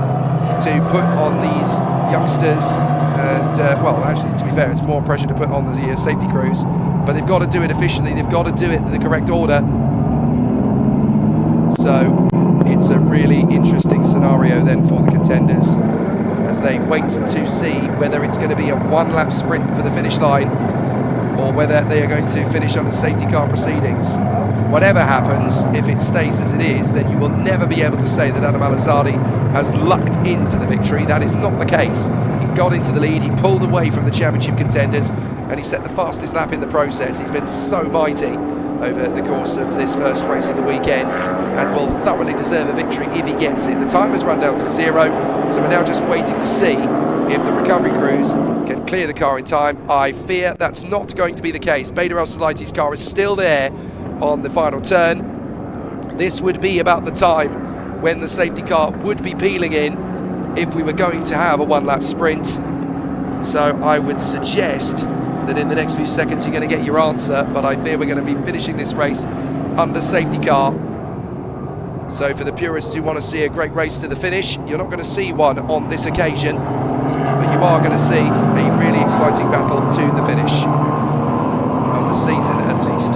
to put on these youngsters, and well, actually, to be fair, it's more pressure to put on the safety crews, but they've got to do it efficiently, they've got to do it in the correct order. So it's a really interesting scenario then for the contenders as they wait to see whether it's going to be a 1-lap sprint for the finish line or whether they are going to finish under safety car proceedings. Whatever happens, if it stays as it is, then you will never be able to say that Adam Al-Azhari has lucked into the victory. That is not the case. He got into the lead, he pulled away from the championship contenders, and he set the fastest lap in the process. He's been so mighty over the course of this first race of the weekend and will thoroughly deserve a victory if he gets it. The time has run down to 0, so we're now just waiting to see if the recovery crews can clear the car in time. I fear that's not going to be the case. Bader Al-Salati's car is still there on the final turn. This would be about the time when the safety car would be peeling in if we were going to have a 1-lap sprint. So I would suggest that in the next few seconds you're going to get your answer, but I fear we're going to be finishing this race under safety car. So for the purists who want to see a great race to the finish, you're not going to see one on this occasion, but you are going to see a really exciting battle to the finish of the season at least.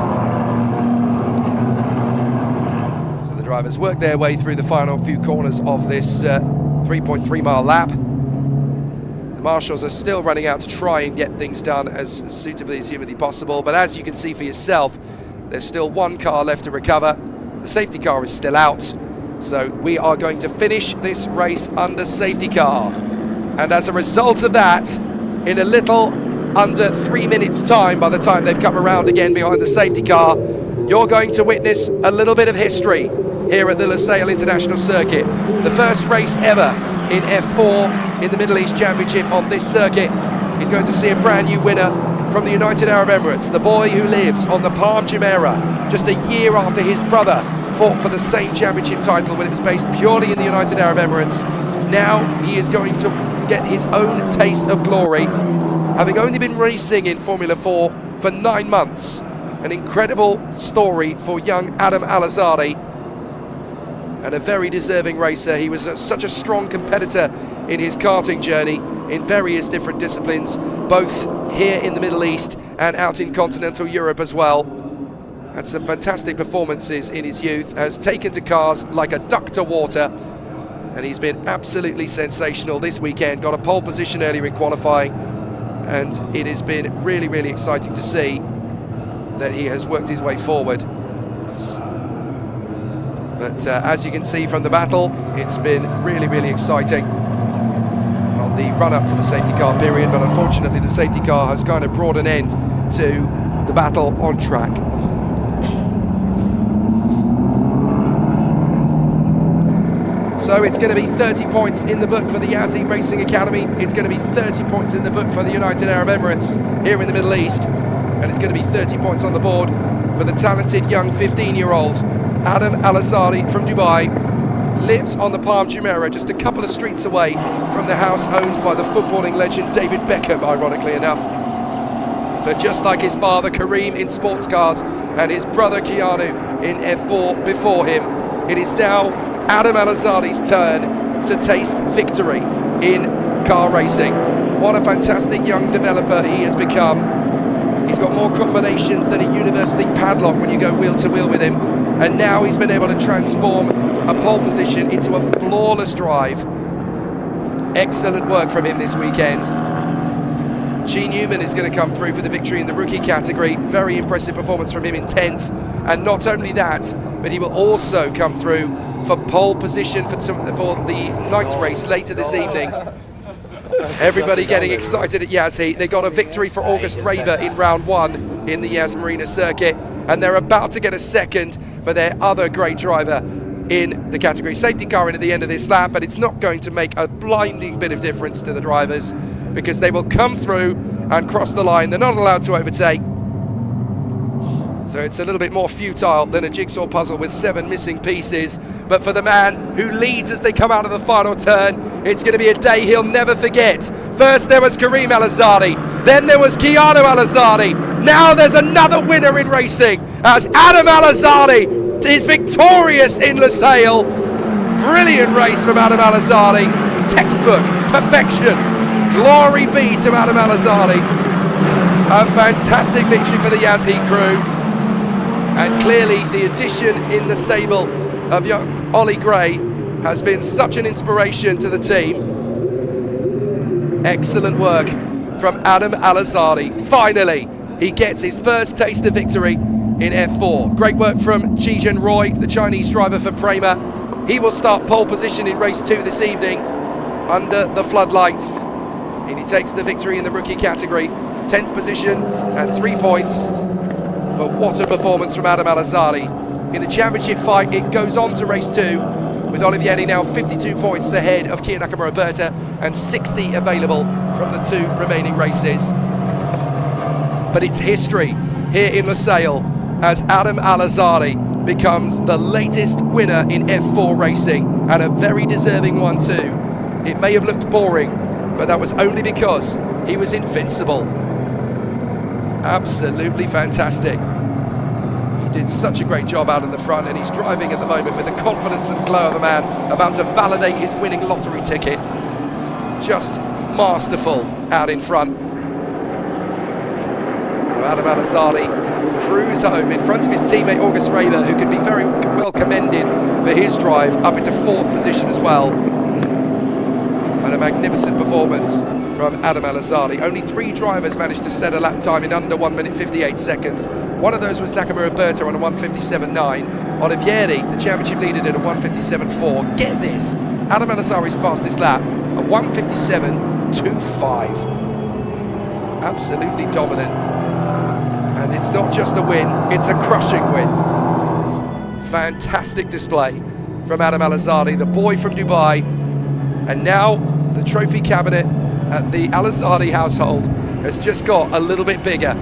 So the drivers work their way through the final few corners of this 3.3 mile lap. The marshals are still running out to try and get things done as suitably as humanly possible, but as you can see for yourself, there's still one car left to recover. The safety car is still out, so we are going to finish this race under safety car. And as a result of that, in a little under 3 minutes time, by the time they've come around again behind the safety car, you're going to witness a little bit of history here at the Lusail International Circuit. The first race ever in F4 in the Middle East Championship on this circuit is going to see a brand new winner from the United Arab Emirates, the boy who lives on the Palm Jumeirah, just a year after his brother fought for the same championship title when it was based purely in the United Arab Emirates. Now he is going to get his own taste of glory, having only been racing in Formula 4 for 9 months. An incredible story for young Adam Al-Azadi, and a very deserving racer. He was such a strong competitor in his karting journey in various different disciplines, both here in the Middle East and out in continental Europe as well. Had some fantastic performances in his youth, has taken to cars like a duck to water, and he's been absolutely sensational this weekend. Got a pole position earlier in qualifying, and it has been really, really exciting to see that he has worked his way forward. But as you can see from the battle, it's been really, really exciting on the run-up to the safety car period, but unfortunately the safety car has kind of brought an end to the battle on track. So it's going to be 30 points in the book for the Yazzie Racing Academy. It's going to be 30 points in the book for the United Arab Emirates here in the Middle East. And it's going to be 30 points on the board for the talented young 15-year-old Adam Al-Azadi from Dubai. Lives on the Palm Jumeirah, just a couple of streets away from the house owned by the footballing legend David Beckham, ironically enough. But just like his father Kareem in sports cars and his brother Keanu in F4 before him, it is now Adam Al-Azadi's turn to taste victory in car racing. What a fantastic young developer he has become. He's got more combinations than a university padlock when you go wheel to wheel with him, and now he's been able to transform a pole position into a flawless drive. Excellent work from him this weekend. G. Newman is going to come through for the victory in the rookie category. Very impressive performance from him in 10th. And not only that, but he will also come through for pole position for the night race later this evening. Everybody getting excited at Yazzie. They got a victory for August Raver in round 1 in the Yas Marina circuit, and they're about to get a second for their other great driver in the category safety car in at the end of this lap, but it's not going to make a blinding bit of difference to the drivers because they will come through and cross the line. They're not allowed to overtake. So it's a little bit more futile than a jigsaw puzzle with 7 missing pieces. But for the man who leads as they come out of the final turn, it's going to be a day he'll never forget. First there was Kareem Al-Azadi, then there was Kian Al-Azadi. Now there's another winner in racing as Adam Al-Azadi is victorious in Lusail. Brilliant race from Adam Al-Azadi. Textbook perfection. Glory be to Adam Al-Azadi. A fantastic victory for the Yazzie crew. And clearly the addition in the stable of young Ollie Gray has been such an inspiration to the team. Excellent work from Adam Al-Azadi. Finally, he gets his first taste of victory in F4. Great work from Jijian Roy, the Chinese driver for Prema. He will start pole position in race 2 this evening under the floodlights. And he takes the victory in the rookie category. 10th position and 3 points. But what a performance from Adam Al-Azadi. In the championship fight, it goes on to race 2, with Olivieri now 52 points ahead of Kian Nakamura Berta and 60 available from the 2 remaining races. But it's history here in Lusail as Adam Al-Azadi becomes the latest winner in F4 racing, and a very deserving one too. It may have looked boring, but that was only because he was invincible. Absolutely fantastic. He did such a great job out in the front, and he's driving at the moment with the confidence and glow of a man about to validate his winning lottery ticket. Just masterful out in front. So Adam Al-Azhari will cruise home in front of his teammate August Raber, who can be very well commended for his drive, up into 4th position as well. And a magnificent performance from Adam Al-Azhari. Only 3 drivers managed to set a lap time in under 1 minute 58 seconds. One of those was Nakamura Berta on a 1:57.9. Olivieri, the championship leader, did a 1:57.4. Get this, Adam Al-Azhari's fastest lap, a 1:57.25. Absolutely dominant. And it's not just a win, it's a crushing win. Fantastic display from Adam Al-Azhari, the boy from Dubai. And now the trophy cabinet at the Al-Azhari household has just got a little bit bigger.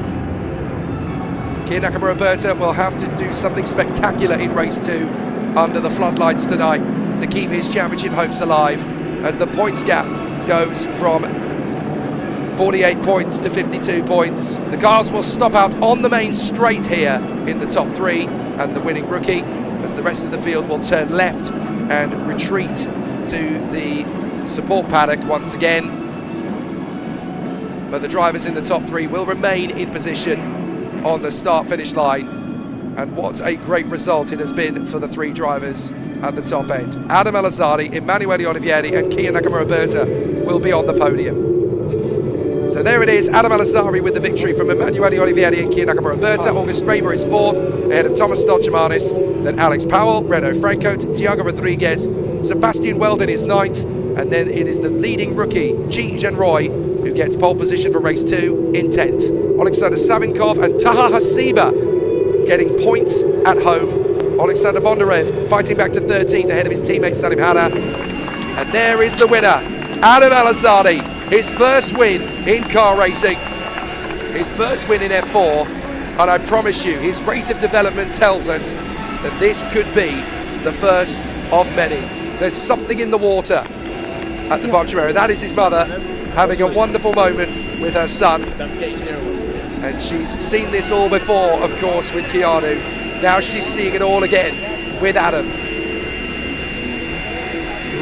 Kian Nakamura Berta will have to do something spectacular in race 2 under the floodlights tonight to keep his championship hopes alive, as the points gap goes from 48 points to 52 points. The cars will stop out on the main straight here in the top 3, and the winning rookie, as the rest of the field will turn left and retreat to the support paddock once again. But the drivers in the top 3 will remain in position on the start-finish line. And what a great result it has been for the 3 drivers at the top end. Adam Al-Azhari, Emanuele Olivieri and Kian Nakamura Berta will be on the podium. So there it is, Adam Al-Azhari with the victory from Emanuele Olivieri and Kian Nakamura Berta. August Raber is 4th, ahead of Thomas Stoltjemanis, then Alex Powell, Renaud Franco, Thiago Rodriguez, Sebastian Weldon is 9th, and then it is the leading rookie, Chi Zhenroy, who gets pole position for race 2 in 10th. Alexander Savinkov and Taha Hasiba getting points at home. Alexander Bondarev fighting back to 13th ahead of his teammate Salim Hada. And there is the winner, Adam Al-Azhari, his first win in car racing, his first win in F4, and I promise you, his rate of development tells us that this could be the first of many. There's something in the water at the Podium area. That is his mother having a wonderful moment with her son. And she's seen this all before, of course, with Keanu. Now she's seeing it all again with Adam.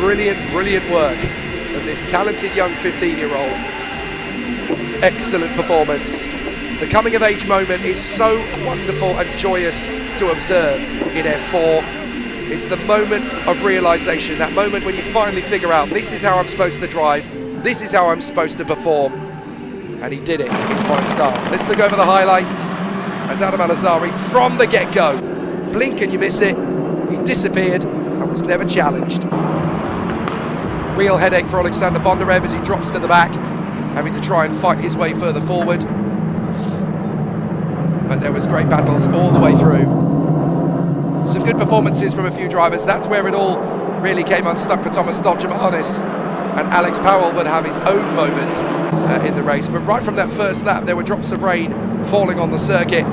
Brilliant, brilliant work of this talented young 15-year-old. Excellent performance. The coming of age moment is so wonderful and joyous to observe in F4. It's the moment of realization, that moment when you finally figure out, this is how I'm supposed to drive, this is how I'm supposed to perform. And he did it in fine style. Let's look over the highlights as Adam Al-Azhari, from the get-go, blink and you miss it, he disappeared and was never challenged. Real headache for Alexander Bondarev as he drops to the back, having to try and fight his way further forward. But there was great battles all the way through. Some good performances from a few drivers. That's where it all really came unstuck for Thomas Stoltjemanis. And Alex Powell would have his own moment in the race. But right from that first lap, there were drops of rain falling on the circuit.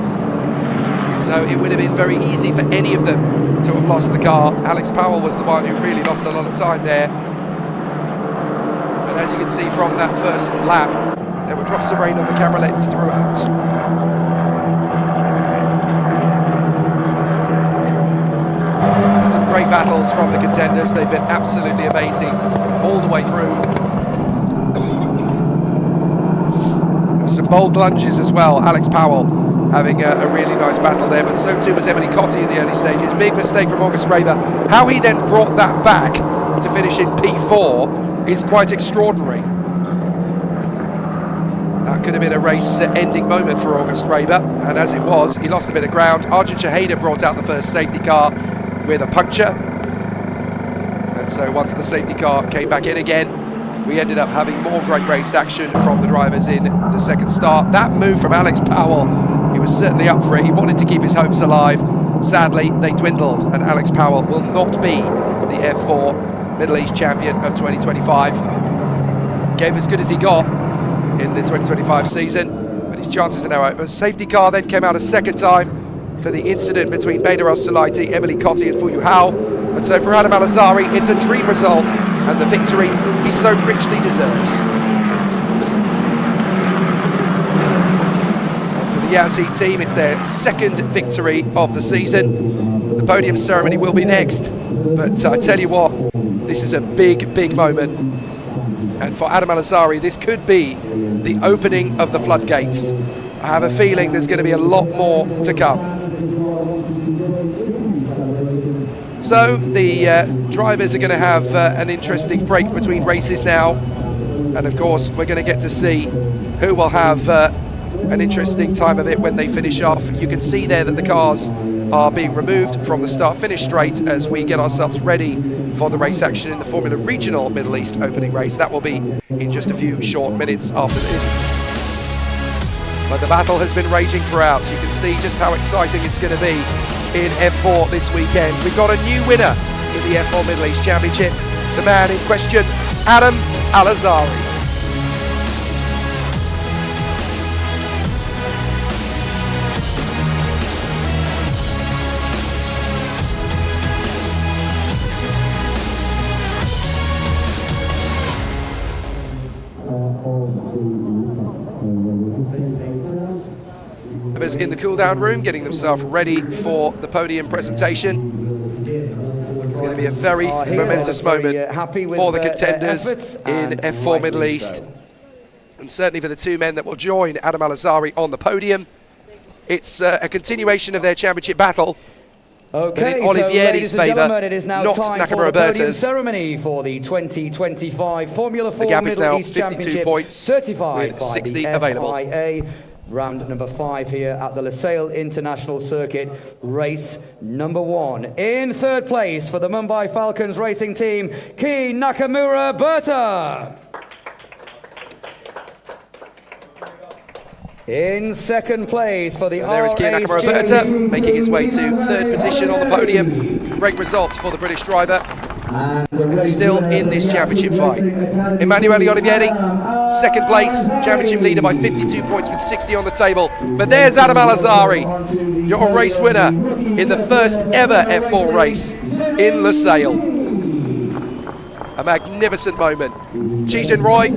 So it would have been very easy for any of them to have lost the car. Alex Powell was the one who really lost a lot of time there. And as you can see from that first lap, there were drops of rain on the camera lens throughout. Some great battles from the contenders. They've been absolutely amazing all the way through. There were some bold lunges as well. Alex Powell having a really nice battle there, but so too was Emily Cotti in the early stages. Big mistake from August Raber. How he then brought that back to finish in P4 is quite extraordinary. That could have been a race-ending moment for August Raber, and as it was, he lost a bit of ground. Arjun Shaheda brought out the first safety car with a puncture, and so once the safety car came back in again, we ended up having more great race action from the drivers in the second start. That move from Alex Powell, he was certainly up for it. He wanted to keep his hopes alive. Sadly, they dwindled, and Alex Powell will not be the F4 Middle East champion of 2025. Gave as good as he got in the 2025 season, but his chances are now over. Safety car then came out a second time for the incident between Bader Al-Sulaiti, Emily Cotti and Fuyu Hao. And so for Adam Al-Azhari, it's a dream result and the victory he so richly deserves. And for the the Yazzie team. It's their second victory of the season. The podium ceremony will be next, but I tell you what, this is a big, big moment. And for Adam Al-Azhari, this could be the opening of the floodgates. I have a feeling there's going to be a lot more to come. So the drivers are going to have an interesting break between races now. And of course, we're going to get to see who will have an interesting time of it when they finish off. You can see there that the cars are being removed from the start-finish straight as we get ourselves ready for the race action in the Formula Regional Middle East opening race. That will be in just a few short minutes after this. But the battle has been raging throughout. You can see just how exciting it's going to be in F4 this weekend. We've got a new winner in the F4 Middle East Championship. The man in question, Adam Al-Azhari. In the cool-down room, getting themselves ready for the podium presentation. It's going to be a very momentous moment for the contenders in F4 Middle East, and certainly for the two men that will join Adam Al-Azhari on the podium. It's a continuation of their championship battle. Okay, in Olivieri's favour, not Nakamura Berta's. Ceremony for the 2025 Formula 4 the gap is Middle now East 52 points, certified with by 60 the available. FIA. Round number 5 here at the Lusail International Circuit, race number 1. In third place for the Mumbai Falcons racing team, Kian Nakamura Berta. In second place for the So there is Kian Nakamura Berta, making his way to third position on the podium. Great results for the British driver, and still in this championship fight. Emanuele Olivieri, second place, championship leader by 52 points with 60 on the table. But there's Adam Al-Azhari, your race winner in the first ever F4 race in Lusail. A magnificent moment. Jijan Roy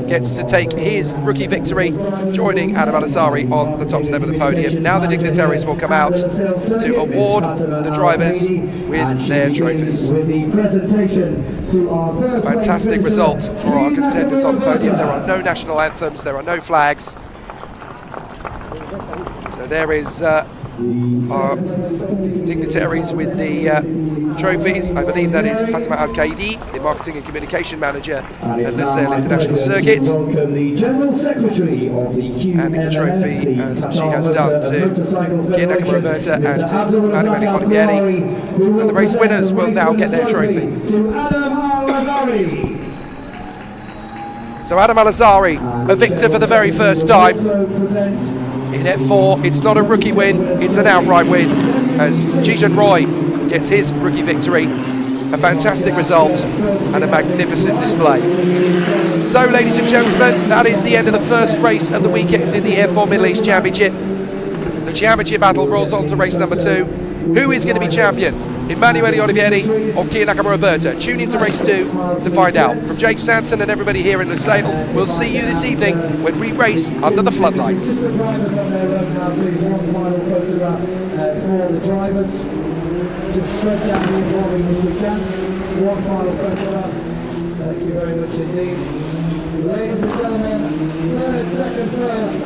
gets to take his rookie victory, joining Adam Al-Azhari on the top step of the podium. Now the dignitaries will come out to award the drivers with their trophies. A fantastic result for our contenders on the podium. There are no national anthems, there are no flags. So there is our dignitaries with the trophies. I believe that is Fatima Al-Qaidi, the Marketing and Communication Manager at Lusail International Circuit. Welcome the General Secretary of the Handing the trophy, as she has done, to Kian Nakamura Berta and to Emanuele Olivieri. And the race winners will now get their trophy. So Adam Al-Azhari, a victor for the very first time. In F4, it's not a rookie win, it's an outright win, as Jijan Roy gets his rookie victory. A fantastic result and a magnificent display. So, ladies and gentlemen, that is the end of the first race of the weekend in the F4 Middle East Championship. The championship battle rolls on to race number 2. Who is going to be champion? Emanuele Olivieri or Kian Nakamura Berta? Tune into race 2 to find out. From Jake Sanson and everybody here in Lusail, we'll see you this evening when we race under the floodlights. For the drivers, just spread down the volume if we can. One final photograph. Thank you very much indeed. Ladies and gentlemen, third, second, first.